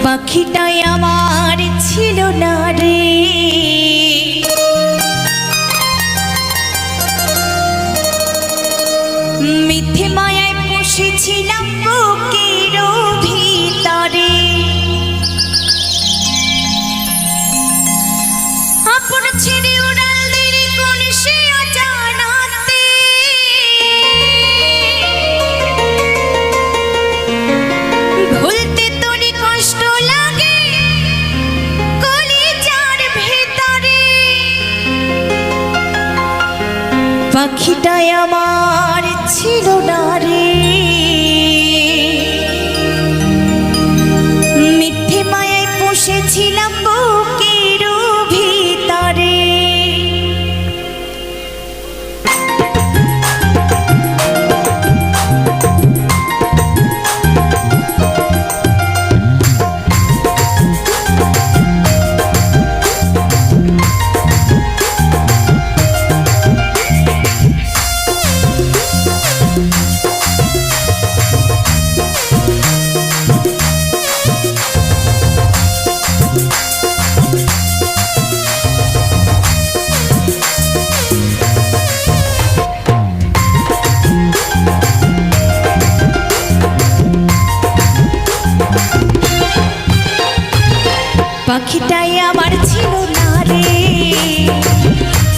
পাখিটাই আমার ছিল না রে, মিথ্যে মায়ায় বসেছিলাম বুকের ভিতরে। আপন ছেড়ে উড়াল দিলি কোন সে অজানাতে, ভুলতে তোরই কষ্ট লাগে কলিজার ভেতরে। পাখিটাই আমার ছিল না রে, মিথ্যে মায়ায় বসেছিলাম বুকের ভিতরে। পাখিটাই আমার ছিল না রে,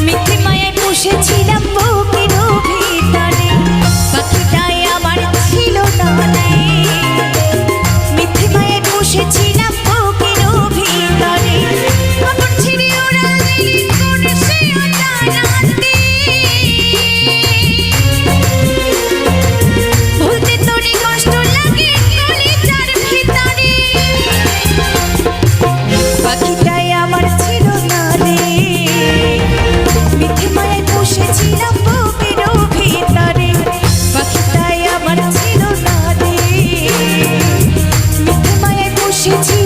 মিথ্যে মায়ায় বসেছিলাম বুকের ভিতরে। পাখিটাই আমার ছিল না রে, মিথ্যে মায়ায় বসেছিলাম বুকের ভিতরে। আপন ছেড়ে উড়াল দিলি কোন সে অজানাতে, ভুলতে তোরই কষ্ট লাগে কলিজার ভিতরে। পাখিটাই আমার ছিল না রে, মিথ্যে মায়ায় বসেছিলাম বুকের ভিতরে। পাখিটাই আমার ছিল না রে, মিথ্যে মায়ায় বসেছি